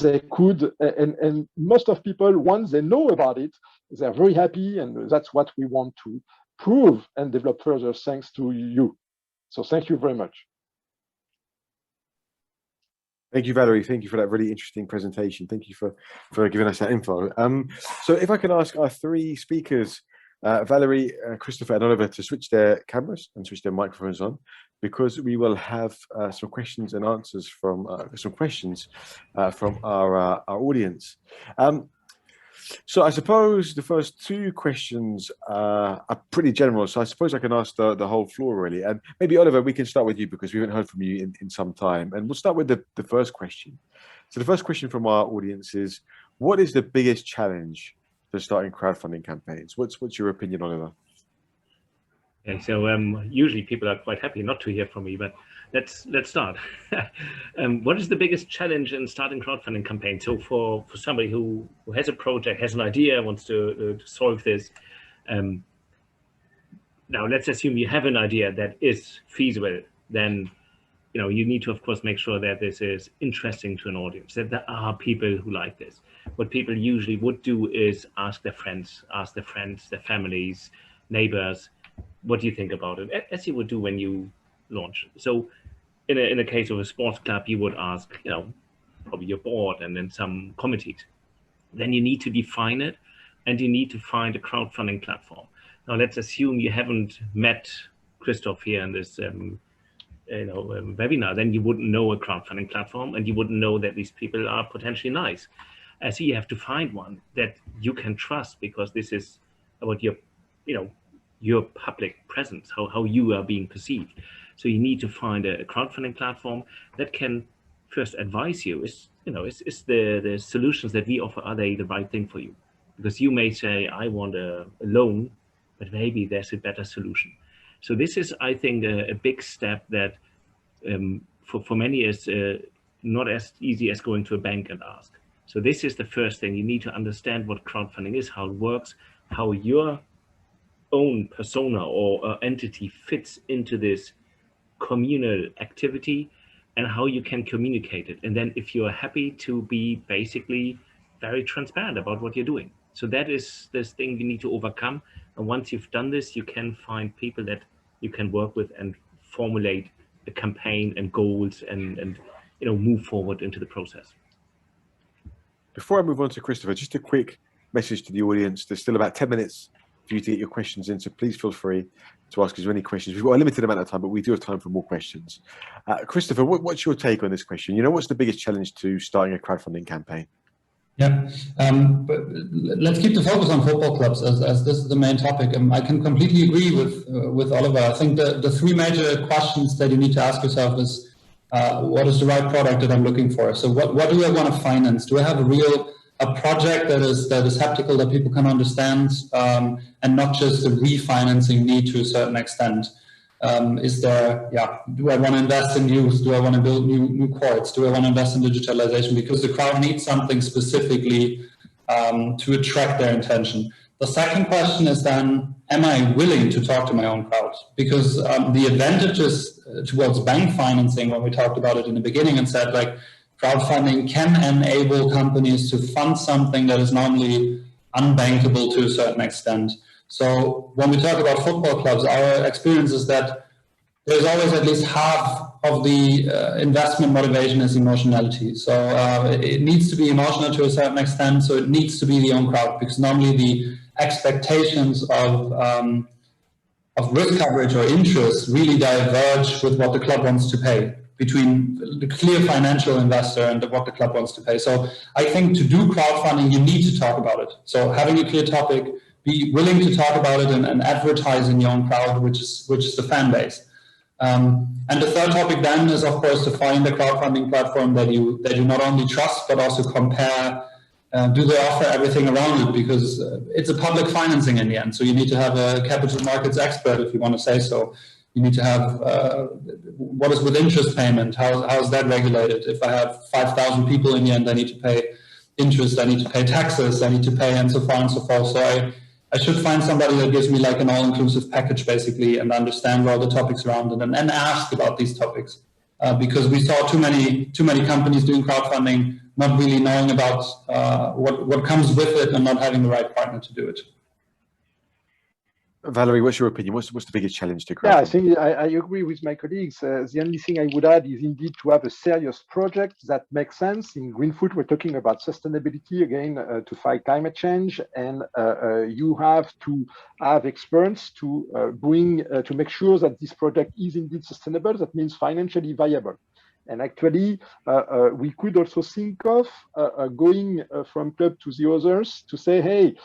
Speaker 4: they could, and most of people, once they know about it, they're very happy, and that's what we want to prove and develop further, thanks to you. So thank you very much.
Speaker 1: Thank you, Valerie. Thank you for that really interesting presentation. Thank you for giving us that info. So if I can ask our three speakers, Valerie, Christopher, and Oliver, to switch their cameras and switch their microphones on, because we will have some questions and answers from our audience. So I suppose the first two questions are pretty general. So I suppose I can ask the whole floor, really. And maybe, Oliver, we can start with you, because we haven't heard from you in some time. And we'll start with the first question. So the first question from our audience is, what is the biggest challenge for starting crowdfunding campaigns? What's your opinion, Oliver?
Speaker 2: Okay, so usually people are quite happy not to hear from me, but let's start. What is the biggest challenge in starting crowdfunding campaigns? So for somebody who has a project, has an idea, wants to solve this. Now let's assume you have an idea that is feasible. Then you need to, of course, make sure that this is interesting to an audience, that there are people who like this. What people usually would do is ask their friends, their families, neighbors, what do you think about it? As you would do when you launch. So in a case of a sports club, you would ask, probably your board and then some committees. Then you need to define it, and you need to find a crowdfunding platform. Now let's assume you haven't met Christoph here in this webinar. Then you wouldn't know a crowdfunding platform, and you wouldn't know that these people are potentially nice. So you have to find one that you can trust, because this is about your public presence, how you are being perceived. So you need to find a crowdfunding platform that can first advise you. Is the solutions that we offer, are they the right thing for you? Because you may say, I want a loan, but maybe there's a better solution. So this is, I think, a big step that for many is not as easy as going to a bank and ask. So this is the first thing. You need to understand what crowdfunding is, how it works, how your own persona or entity fits into this communal activity, and how you can communicate it. And then if you're happy to be basically very transparent about what you're doing. So that is this thing you need to overcome. And once you've done this, you can find people that you can work with and formulate a campaign and goals and move forward into the process.
Speaker 1: Before I move on to Christopher, just a quick message to the audience. There's still about 10 minutes for you to get your questions in, so please feel free to ask us any questions. We've got a limited amount of time, but we do have time for more questions. Christopher, what's your take on this question? What's the biggest challenge to starting a crowdfunding campaign?
Speaker 3: Yeah, but let's keep the focus on football clubs as this is the main topic. I can completely agree with Oliver. I think the three major questions that you need to ask yourself is, what is the right product that I'm looking for? So what do I want to finance? Do I have a project that is haptical, that people can understand, and not just a refinancing need to a certain extent? Do I want to invest in youth? Do I want to build new courts? Do I want to invest in digitalization? Because the crowd needs something specifically to attract their attention. The second question is then, am I willing to talk to my own crowd? Because the advantages towards bank financing, when we talked about it in the beginning and said, like, crowdfunding can enable companies to fund something that is normally unbankable to a certain extent. So when we talk about football clubs, our experience is that there's always at least half of the investment motivation is emotionality. So it needs to be emotional to a certain extent. So it needs to be the own crowd, because normally the expectations of risk coverage or interest really diverge with what the club wants to pay, between the clear financial investor and what the club wants to pay. So I think to do crowdfunding, you need to talk about it. So having a clear topic, be willing to talk about it and advertise in your own crowd, which is the fan base. And the third topic then is, of course, to find a crowdfunding platform that you not only trust, but also compare. Do they offer everything around it? Because it's a public financing in the end. So you need to have a capital markets expert, if you want to say so. You need to have what is with interest payment? How is that regulated? If I have 5,000 people in the end, I need to pay interest, I need to pay taxes, I need to pay, and so far and so forth. So I should find somebody that gives me like an all-inclusive package, basically, and understand all the topics around it, and ask about these topics. Because we saw too many companies doing crowdfunding, not really knowing about what comes with it and not having the right partner to do it.
Speaker 1: Valerie, what's your opinion? What's the biggest challenge to crowdfunding?
Speaker 4: Yeah, I think I agree with my colleagues. The only thing I would add is indeed to have a serious project that makes sense. In GREENFOOT, we're talking about sustainability, again, to fight climate change. And you have to have experts to bring, to make sure that this project is indeed sustainable. That means financially viable. And actually, we could also think of going from club to the others to say, hey,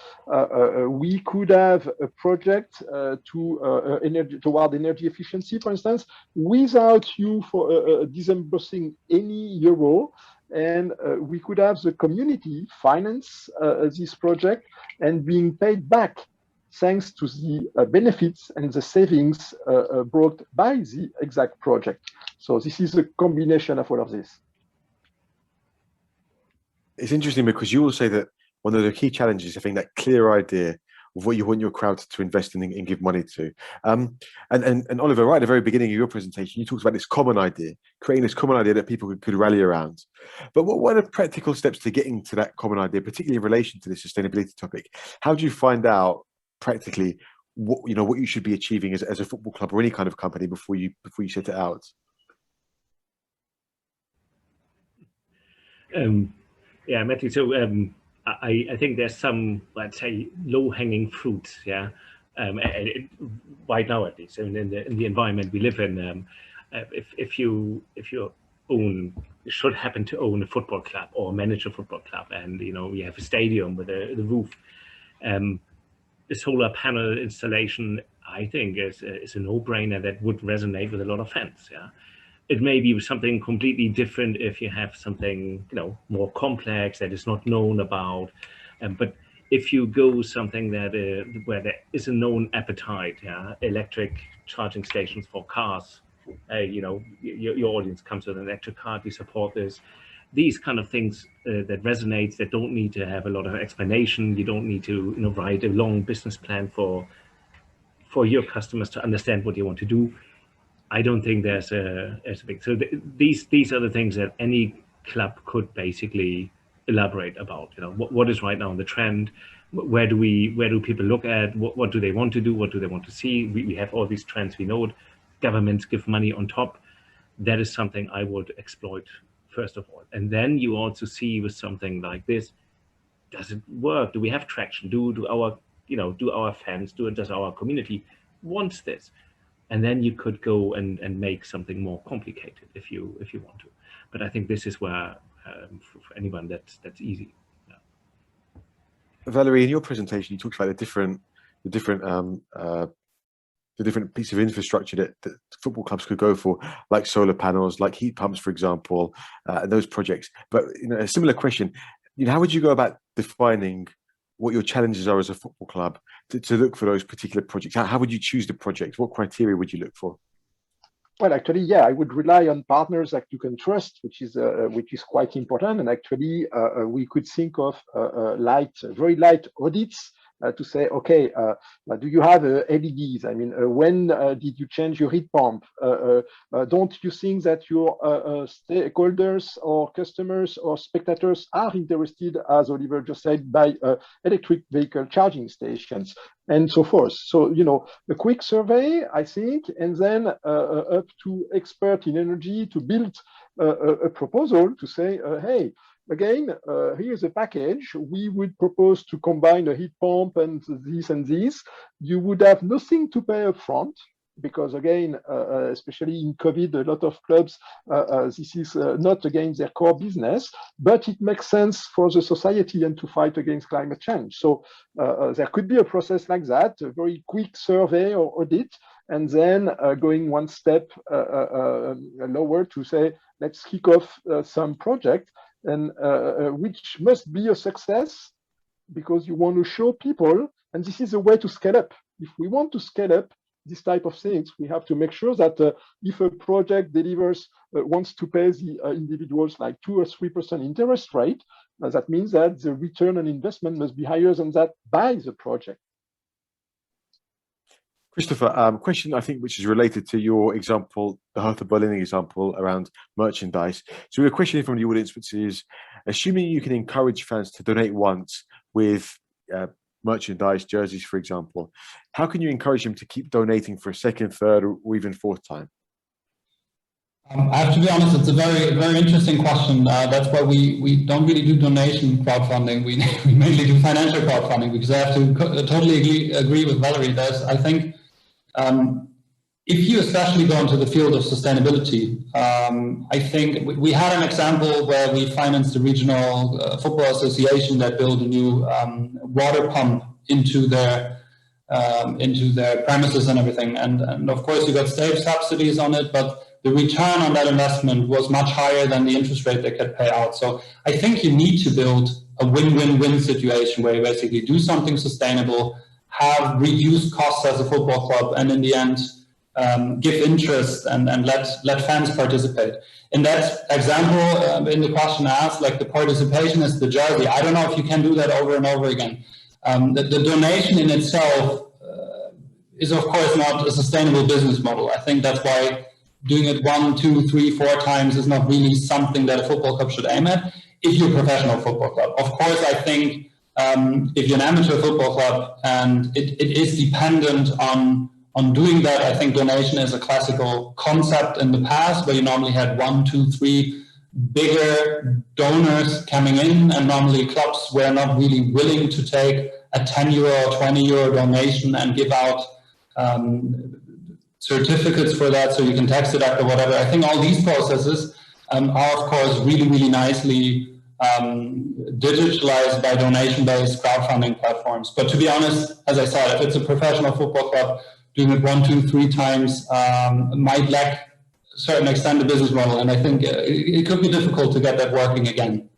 Speaker 4: we could have a project toward energy efficiency, for instance, without you for disbursing any euro. And we could have the community finance this project and being paid back thanks to the benefits and the savings brought by the exact project. So this is a combination of all of this.
Speaker 1: It's interesting because you will say that one of the key challenges is having that clear idea of what you want your crowd to invest in and give money to. And Oliver, right at the very beginning of your presentation, you talked about this common idea, creating this common idea that people could rally around. But what are the practical steps to getting to that common idea, particularly in relation to the sustainability topic? How do you find out practically what you should be achieving as a football club or any kind of company before you set it out?
Speaker 2: Yeah, Matthew. So I think there's some, let's say, low-hanging fruit. Yeah, right now at least, in the environment we live in. If you should happen to own a football club or manage a football club, and we have a stadium with the roof. The solar panel installation, I think, is a no-brainer that would resonate with a lot of fans. Yeah, it may be something completely different if you have something more complex that is not known about. But if you go something that where there is a known appetite, yeah, electric charging stations for cars, your audience comes with an electric car, we support this. These kind of things that resonates, that don't need to have a lot of explanation. You don't need to write a long business plan for your customers to understand what you want to do. I don't think there's a big. So these are the things that any club could basically elaborate about. What is right now the trend? Where do people look at? What do they want to do? What do they want to see? We have all these trends. We know it. Governments give money on top. That is something I would exploit first of all. And then you also see with something like this, does it work? Do we have traction? Do our fans, does our community wants this? And then you could go and make something more complicated if you want to. But I think this is where for anyone that's easy. Yeah.
Speaker 1: Valerie, in your presentation, you talked about the different pieces of infrastructure that football clubs could go for, like solar panels, like heat pumps, for example, and those projects. But a similar question: how would you go about defining what your challenges are as a football club to look for those particular projects? How would you choose the project? What criteria would you look for?
Speaker 4: Well, actually, yeah, I would rely on partners that you can trust, which is quite important. And actually, we could think of very light audits to say, okay, do you have LEDs? I mean, when did you change your heat pump? Don't you think that your stakeholders or customers or spectators are interested, as Oliver just said, by electric vehicle charging stations and so forth? So, a quick survey, I think, and then up to expert in energy to build a proposal to say, hey, again, here's a package. We would propose to combine a heat pump and this and this. You would have nothing to pay up front because, again, especially in COVID, a lot of clubs, this is not against their core business, but it makes sense for the society and to fight against climate change. So there could be a process like that, a very quick survey or audit, and then going one step lower to say, let's kick off some project. And which must be a success because you want to show people, and this is a way to scale up. If we want to scale up this type of things, we have to make sure that if a project delivers, wants to pay the individuals like 2 or 3% interest rate, that means that the return on investment must be higher than that by the project.
Speaker 1: Christopher, question I think which is related to your example, the Hertha Berlin example around merchandise. So we have a question from the audience, which is, assuming you can encourage fans to donate once with merchandise, jerseys, for example, how can you encourage them to keep donating for a second, third, or even fourth time?
Speaker 3: I have to be honest, it's a very, very interesting question. That's why we don't really do donation crowdfunding. We mainly do financial crowdfunding because I have to totally agree with Valerie. I think if you especially go into the field of sustainability, I think we had an example where we financed the regional football association that built a new water pump into their premises and everything. And of course, you got state subsidies on it, but the return on that investment was much higher than the interest rate they could pay out. So I think you need to build a win-win-win situation where you basically do something sustainable, have reduced costs as a football club, and in the end, give interest and let fans participate. In that example, in the question asked, like the participation is the jersey. I don't know if you can do that over and over again. The donation in itself is of course not a sustainable business model. I think that's why doing it 1, 2, 3, 4 times is not really something that a football club should aim at if you're a professional football club. Of course, I think if you're an amateur football club and it is dependent on doing that, I think donation is a classical concept in the past where you normally had 1, 2, 3 bigger donors coming in, and normally clubs were not really willing to take a 10 euro or 20 euro donation and give out certificates for that so you can tax deduct or whatever. I think all these processes are of course really, really nicely digitalized by donation-based crowdfunding platforms. But to be honest, as I said, if it's a professional football club, doing it 1, 2, 3 times might lack a certain extent the business model, and I think it could be difficult to get that working again.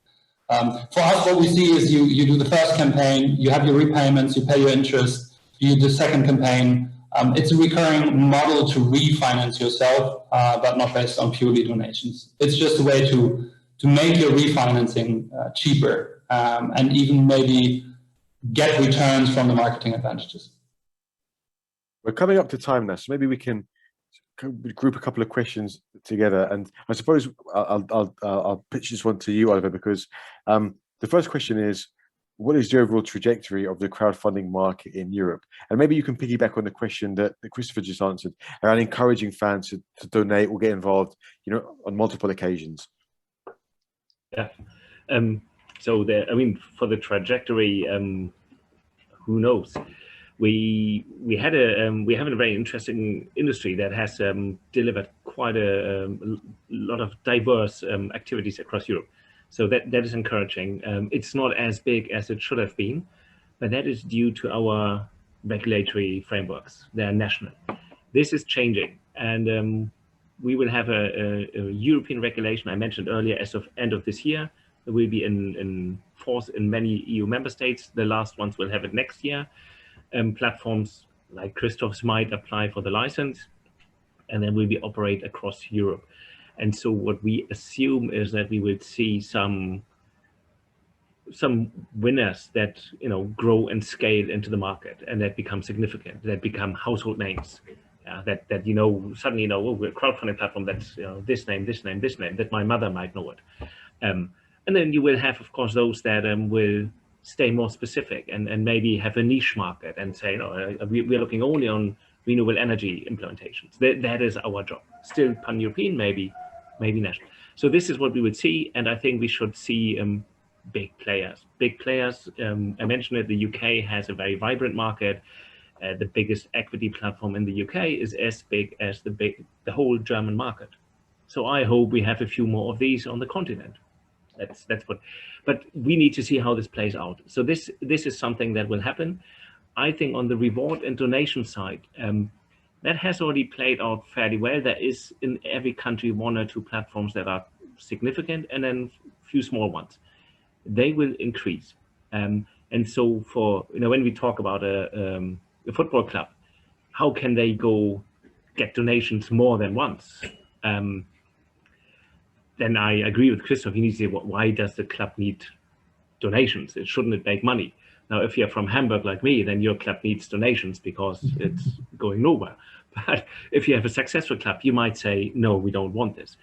Speaker 3: For us, what we see is you do the first campaign, you have your repayments, you pay your interest, you do the second campaign. It's a recurring model to refinance yourself, but not based on purely donations. It's just a way to make your refinancing cheaper and even maybe get returns from the marketing advantages.
Speaker 1: We're coming up to time now, so maybe we can group a couple of questions together. And I suppose I'll pitch this one to you, Oliver, because the first question is, what is the overall trajectory of the crowdfunding market in Europe? And maybe you can piggyback on the question that Christopher just answered around encouraging fans to donate or get involved, on multiple occasions.
Speaker 2: Yeah. So I mean, for the trajectory, who knows? We have a very interesting industry that has delivered quite a lot of diverse activities across Europe. So that is encouraging. It's not as big as it should have been, but that is due to our regulatory frameworks. They are national. This is changing, and we will have a European regulation I mentioned earlier as of end of this year. It will be in force in many EU member states. The last ones will have it next year. Platforms like Christoph's might apply for the license, and then will be operate across Europe. And so what we assume is that we will see some winners that grow and scale into the market, and that become significant, that become household names. That suddenly oh, we're a crowdfunding platform that's this name, that my mother might know it. And then you will have, of course, those that will stay more specific and maybe have a niche market and say, we're looking only on renewable energy implementations. That is our job. Still pan-European, maybe national. So this is what we would see, and I think we should see big players. I mentioned it, the UK has a very vibrant market. The biggest equity platform in the UK is as big as the whole German market. So I hope we have a few more of these on the continent. That's what, but we need to see how this plays out. So this is something that will happen. I think on the reward and donation side, that has already played out fairly well. There is in every country 1 or 2 platforms that are significant, and then a few small ones. They will increase. And so for, when we talk about a football club, how can they go get donations more than once? Then I agree with Christoph. He needs to say, why does the club need donations? Shouldn't it make money? Now, if you're from Hamburg like me, then your club needs donations because it's going nowhere. But if you have a successful club, you might say, no, we don't want this.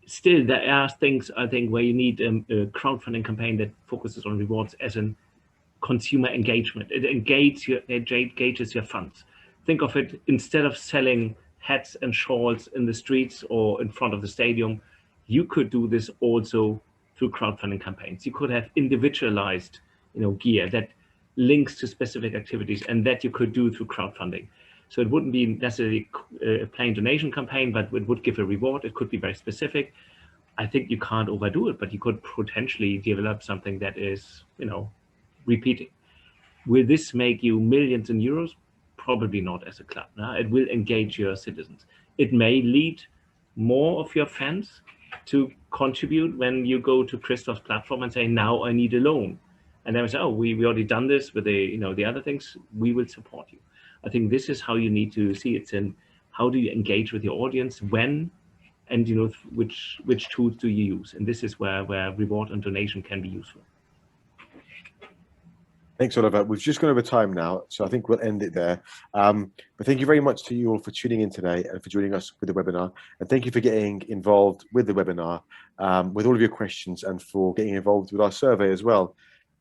Speaker 2: Still, there are things, I think, where you need a crowdfunding campaign that focuses on rewards as a consumer engagement. It engages your funds. Think of it, instead of selling hats and shawls in the streets or in front of the stadium, you could do this also through crowdfunding campaigns. You could have individualized gear that links to specific activities, and that you could do through crowdfunding. So it wouldn't be necessarily a plain donation campaign, but it would give a reward. It could be very specific. I think you can't overdo it, but you could potentially develop something that is, repeating. Will this make you millions in euros? Probably not as a club. It will engage your citizens. It may lead more of your fans to contribute when you go to Christoph's platform and say, now I need a loan. And then we say, oh, we already done this with the other things. We will support you. I think this is how you need to see it. In how do you engage with your audience, when, and which tools do you use? And this is where reward and donation can be useful.
Speaker 1: Thanks, Oliver. We've just gone over time now, so I think we'll end it there. But thank you very much to you all for tuning in today and for joining us with the webinar. And thank you for getting involved with the webinar, with all of your questions, and for getting involved with our survey as well.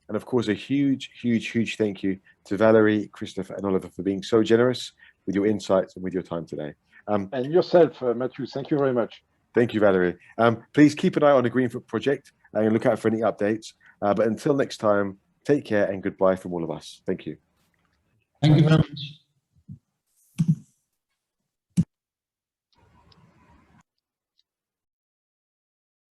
Speaker 1: And of course, a huge, huge, huge thank you to Valerie, Christopher, and Oliver for being so generous with your insights and with your time today.
Speaker 4: And yourself, Matthew, thank you very much.
Speaker 1: Thank you, Valerie. Please keep an eye on the GREENFOOT project and look out for any updates. But until next time, take care and goodbye from all of us. Thank you.
Speaker 3: Thank you very much.